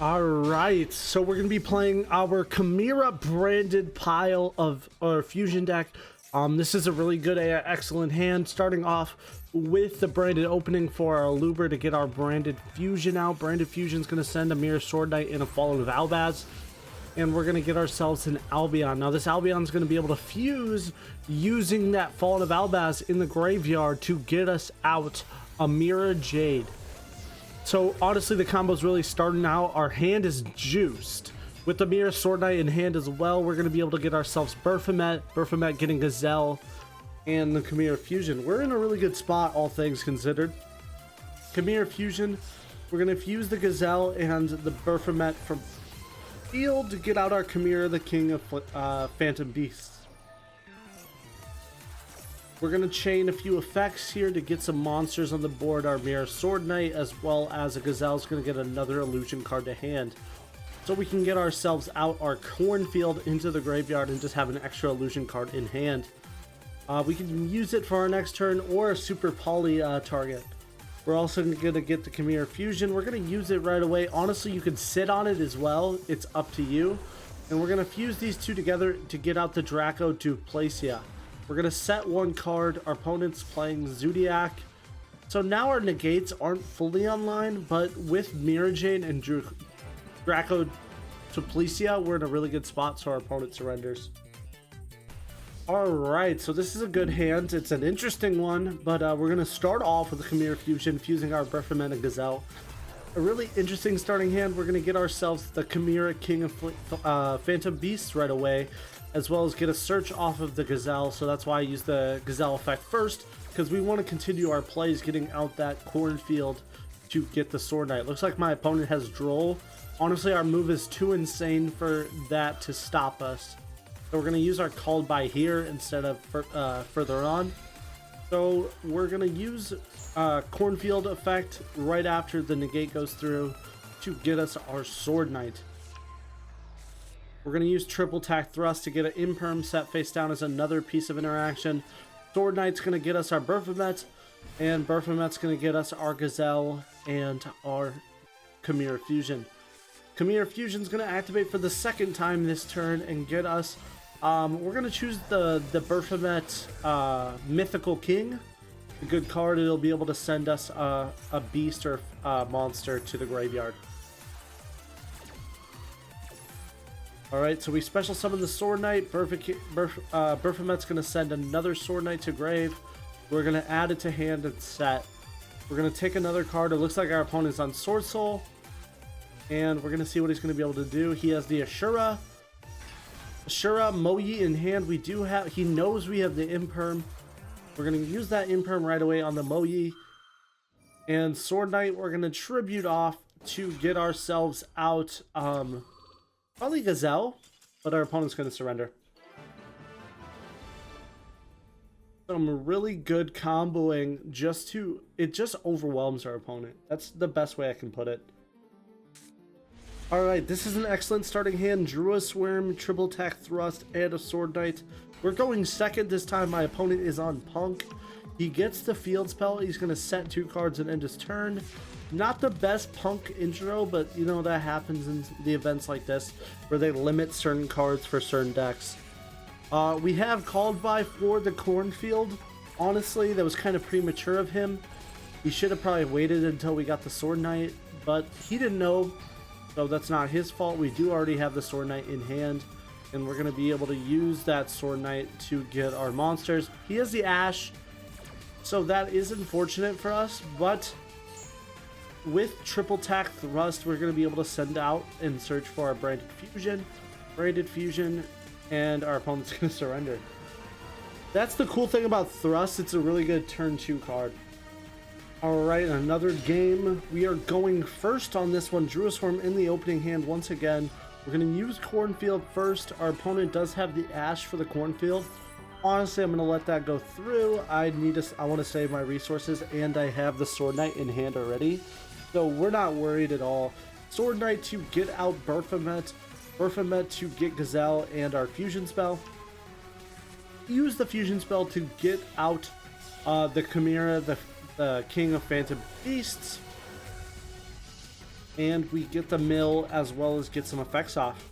All right, so we're going to be playing our Chimera branded pile of our fusion deck. This is a really good, excellent hand. Starting off with the branded opening for our Luber to get our branded fusion out. Branded fusion is going to send a Mirror Sword Knight and a Fallen of Albaz. And we're going to get ourselves an Albion. Now this Albion is going to be able to fuse using that Fallen of Albaz in the graveyard to get us out a Mirror Jade. So honestly, the combo's really starting out. Our hand is juiced. With the Mirror Sword Knight in hand as well, we're going to be able to get ourselves Berfomet getting Gazelle, and the Chimera Fusion. We're in a really good spot, all things considered. Chimera Fusion, we're going to fuse the Gazelle and the Berfomet from field to get out our Chimera, the King of Phantom Beasts. We're going to chain a few effects here to get some monsters on the board. Our Mirror Sword Knight as well as a Gazelle is going to get another illusion card to hand. So we can get ourselves out our Cornfield into the graveyard and just have an extra illusion card in hand. We can use it for our next turn or a Super Poly target. We're also going to get the Chimera Fusion. We're going to use it right away. Honestly, you can sit on it as well. It's up to you. And we're going to fuse these two together to get out the Draco Duplacia. We're going to set one card. Our opponent's playing Zoodiac. So now our negates aren't fully online, but with Mirror Jade and Draco Duplacia, we're in a really good spot so our opponent surrenders. Alright, so this is a good hand. It's an interesting one, but we're going to start off with the Chimera Fusion, fusing our Berfomet and Gazelle. A really interesting starting hand. We're going to get ourselves the Chimera King of Phantom Beasts right away, as well as get a search off of the Gazelle. So that's why I use the Gazelle effect first, because we want to continue our plays getting out that Cornfield to get the Sword Knight. Looks like my opponent has Droll. Honestly, our move is too insane for that to stop us. So we're going to use our Called By here instead of further on. So we're going to use Cornfield effect right after the negate goes through to get us our Sword Knight. We're going to use Triple Tack Thrust to get an Imperm set face down as another piece of interaction. Sword Knight's going to get us our Berfomet, and Berfomet's going to get us our Gazelle and our Chimera Fusion. Chimera Fusion's going to activate for the second time this turn and get us, we're going to choose the Berfomet Mythical King. A good card. It'll be able to send us a beast or monster to the graveyard. Alright, so we special summon the Sword Knight. Berfomet's going to send another Sword Knight to grave. We're going to add it to hand and set. We're going to take another card. It looks like our opponent's on Swrodsoul. And we're going to see what he's going to be able to do. He has the Ashura. Moyi in hand. He knows we have the Imperm. We're going to use that Imperm right away on the Moyi. And Sword Knight, we're going to tribute off to get ourselves out, probably Gazelle, but our opponent's going to surrender. Some really good comboing it just overwhelms our opponent. That's the best way I can put it. Alright, this is an excellent starting hand. Drew a Swarm, Triple Tack Thrust, and a Sword Knight. We're going second this time. My opponent is on Punk. He gets the field spell. He's going to set 2 cards and end his turn. Not the best Punk intro, but you know that happens in the events like this, where they limit certain cards for certain decks. We have Called By for the Cornfield. Honestly, that was kind of premature of him. He should have probably waited until we got the Sword Knight, but he didn't know. So that's not his fault. We do already have the Sword Knight in hand, and we're going to be able to use that Sword Knight to get our monsters. He has the Ash, so that is unfortunate for us, but with Triple Tack Thrust, we're going to be able to send out and search for our Branded Fusion, and our opponent's going to surrender. That's the cool thing about Thrust. It's a really good turn 2 card. Alright, another game. We are going first on this one. Drew a Swarm in the opening hand once again. We're going to use Cornfield first. Our opponent does have the Ash for the Cornfield. Honestly, I'm going to let that go through. I want to save my resources, and I have the Sword Knight in hand already. So we're not worried at all. Sword Knight to get out Berfomet. Berfomet to get Gazelle and our Fusion spell. Use the Fusion spell to get out the Chimera, the King of Phantom Beasts. and we get the mill as well as get some effects off.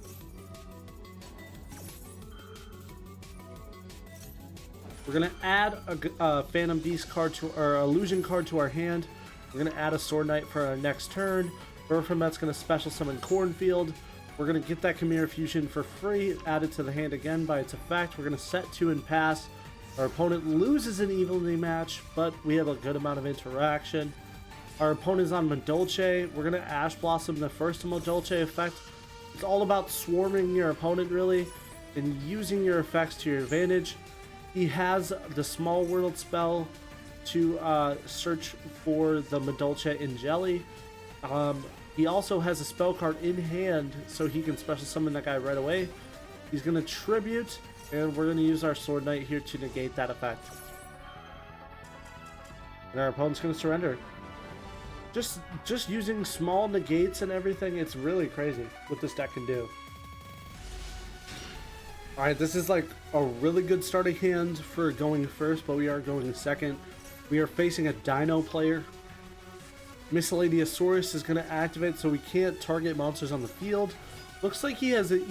We're gonna add a Phantom Beast card to our Illusion card to our hand. We're gonna add a Sword Knight for our next turn. Berfomet's gonna special summon Cornfield. We're gonna get that Chimera Fusion for free, added to the hand again by its effect. We're gonna set 2 and pass. Our opponent loses an evenly match, but we have a good amount of interaction. Our opponent is on Madolche. We're gonna Ash Blossom the first Madolche effect. It's all about swarming your opponent really and using your effects to your advantage. He has the Small World spell to search for the Madolche in Jelly. He also has a spell card in hand, so he can special summon that guy right away. He's going to Tribute, and we're going to use our Sword Knight here to negate that effect. And our opponent's going to surrender. Just using small negates and everything, it's really crazy what this deck can do. Alright, this is like a really good starting hand for going first, but we are going second. We are facing a Dino player. Miscellaneousaurus is going to activate, so we can't target monsters on the field. Looks like he has an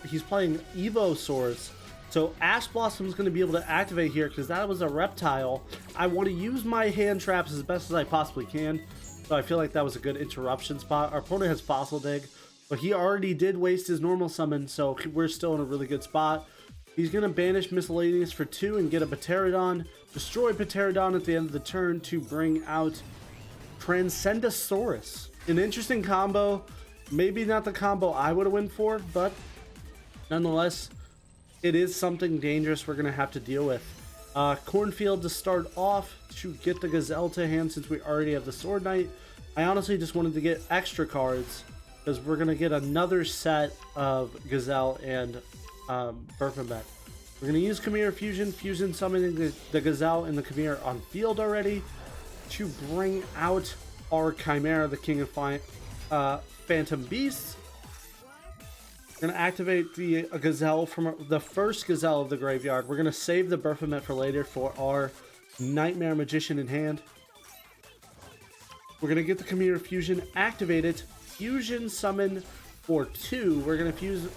he's playing Evosaurs. So Ash Blossom is going to be able to activate here because that was a reptile. I want to use my hand traps as best as I possibly can. So I feel like that was a good interruption spot. Our opponent has Fossil Dig, but he already did waste his normal summon, so we're still in a really good spot. He's going to banish Miscellaneous for 2 and get a Pterodon. Destroy Pterodon at the end of the turn to bring out Transcendosaurus. An interesting combo. Maybe not the combo I would have went for, but nonetheless, it is something dangerous we're going to have to deal with. Cornfield to start off to get the Gazelle to hand since we already have the Sword Knight. I honestly just wanted to get extra cards because we're going to get another set of Gazelle and Berfomet. We're going to use Chimera Fusion, Fusion summoning the Gazelle and the Chimera on field already to bring out our Chimera, the King of Phantom Beasts. We're going to activate the Gazelle from the first Gazelle of the graveyard. We're going to save the Berfomet for later for our Nightmare Magician in hand. We're going to get the Chimera Fusion activated, Fusion summon for 2. We're going to fuse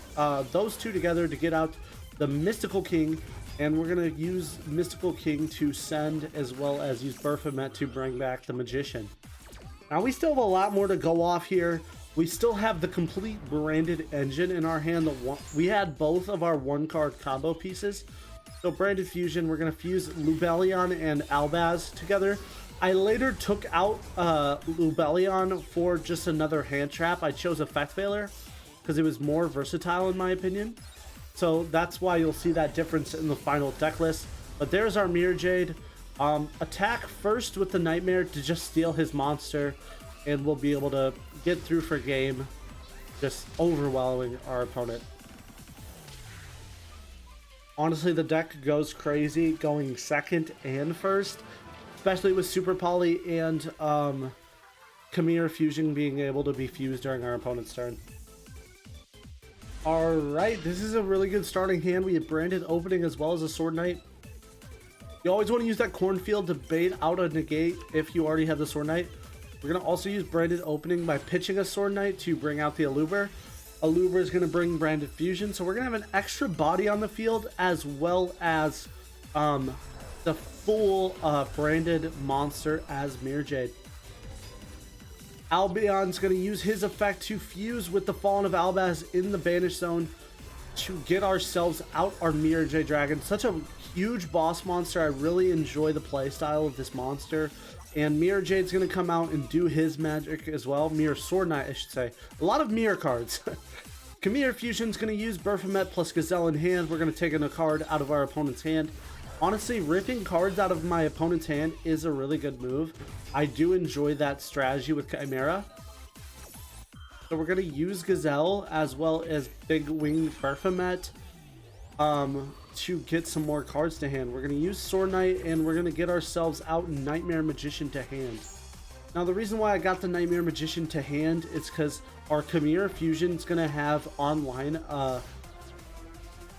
those 2 together to get out the Mystical King, and we're going to use Mystical King to send as well as use Berfomet to bring back the Magician. Now we still have a lot more to go off here. We still have the complete branded engine in our hand. We had both of our 1-card combo pieces. So branded fusion, we're going to fuse Lubellion and Albaz together. I later took out Lubellion for just another hand trap. I chose Effect Veiler because it was more versatile in my opinion. So that's why you'll see that difference in the final deck list. But there's our Mirror Jade. Attack first with the Nightmare to just steal his monster, and we'll be able to get through for game, just overwhelming our opponent. Honestly, the deck goes crazy going second and first, especially with Super Poly and Chimera Fusion being able to be fused during our opponent's turn. Alright, this is a really good starting hand. We have Branded Opening as well as a Sword Knight. You always want to use that Cornfield to bait out a negate if you already have the Sword Knight. We're going to also use Branded Opening by pitching a Sword Knight to bring out the Aluber. Aluber is going to bring Branded Fusion, so we're going to have an extra body on the field as well as the full branded monster as Mirror Jade. Albion's going to use his effect to fuse with the Fallen of Albaz in the Banish Zone to get ourselves out our Mirror Jade Dragon. Such a huge boss monster. I really enjoy the playstyle of this monster. And Mirror Jade's going to come out and do his magic as well. Mirror Sword Knight, I should say. A lot of mirror cards. Chimera Fusion's going to use Berfomet plus Gazelle in hand. We're going to take a card out of our opponent's hand. Honestly, ripping cards out of my opponent's hand is a really good move. I do enjoy that strategy with Chimera. So we're going to use Gazelle as well as Big Winged Berfomet to get some more cards to hand. We're going to use Sword Knight and we're going to get ourselves out Nightmare Magician to hand. Now the reason why I got the Nightmare Magician to hand is because our Chimera Fusion is going to have online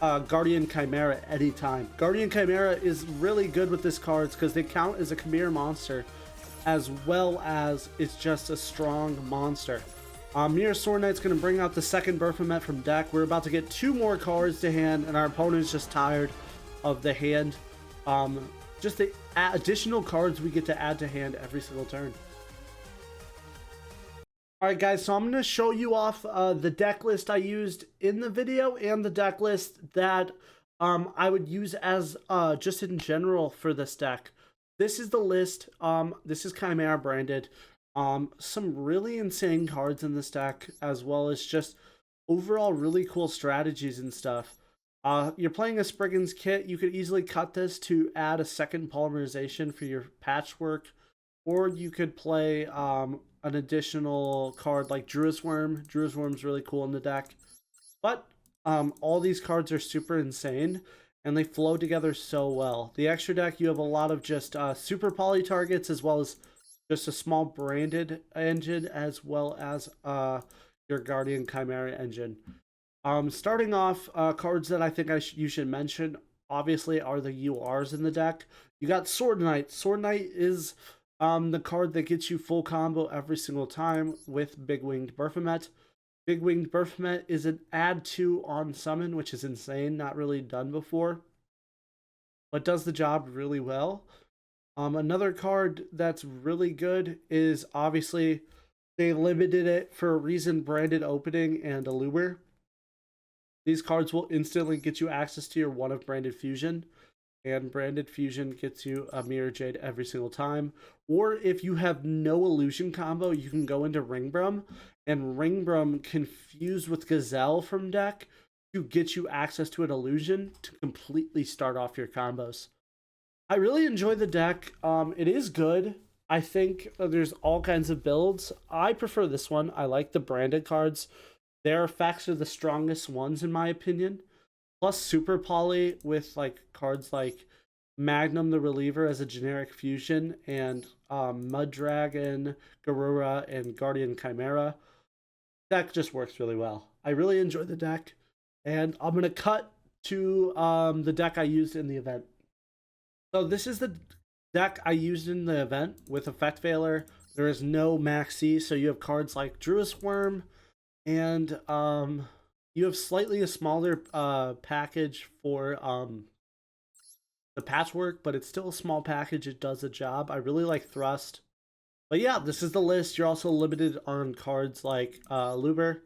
Guardian Chimera at any time. Guardian Chimera is really good with this cards because they count as a Chimera monster as well as it's just a strong monster. Mirror Sword Knight's going to bring out the second Baphomet from deck. We're about to get 2 more cards to hand, and our opponent's just tired of the hand. Just the additional cards we get to add to hand every single turn. Alright guys, so I'm going to show you off the deck list I used in the video and the deck list that I would use as just in general for this deck. This is the list. This is Chimera branded. Some really insane cards in this deck, as well as just overall really cool strategies and stuff. You're playing a Spriggan's kit. You could easily cut this to add a second polymerization for your patchwork, or you could play an additional card like Druid's Worm. Druid's Worm's really cool in the deck. But all these cards are super insane, and they flow together so well. The extra deck, you have a lot of just super poly targets, as well as just a small branded engine, as well as your Guardian Chimera engine. Starting off, cards that I think you should mention, obviously, are the URs in the deck. You got Sword Knight. Sword Knight is the card that gets you full combo every single time with Big Winged Baphomet. Big Winged Baphomet is an add 2 on summon, which is insane, not really done before, but does the job really well. Another card that's really good is, obviously, they limited it for a reason, Branded Opening and Allure. These cards will instantly get you access to your one of Branded Fusion, and Branded Fusion gets you a Mirror Jade every single time. Or if you have no illusion combo, you can go into Ringbrum, and Ringbrum can fuse with Gazelle from deck to get you access to an illusion to completely start off your combos. I really enjoy the deck. It is good. I think there's all kinds of builds. I prefer this one. I like the branded cards. Their effects are the strongest ones in my opinion. Plus Super Poly with like cards like Magnum the Reliever as a generic fusion, and Mud Dragon, Garura, and Guardian Chimera. Deck just works really well. I really enjoy the deck, and I'm going to cut to the deck I used in the event. So this is the deck I used in the event with Effect Veiler. There is no Maxi, so you have cards like Druid's Worm, and you have slightly a smaller package for the patchwork, but it's still a small package. It does the job. I really like Thrust. But yeah, this is the list. You're also limited on cards like Luber.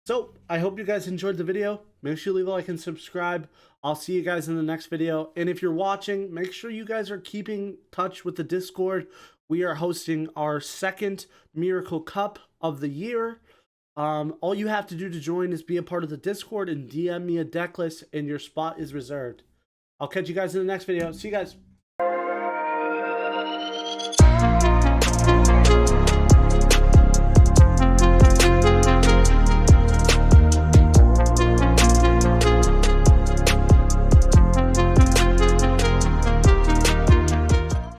So I hope you guys enjoyed the video. Make sure you leave a like and subscribe. I'll see you guys in the next video. And if you're watching, make sure you guys are keeping touch with the Discord. We are hosting our second Miracle Cup of the year. All you have to do to join is be a part of the Discord and DM me a deck list, and your spot is reserved. I'll catch you guys in the next video. See you guys.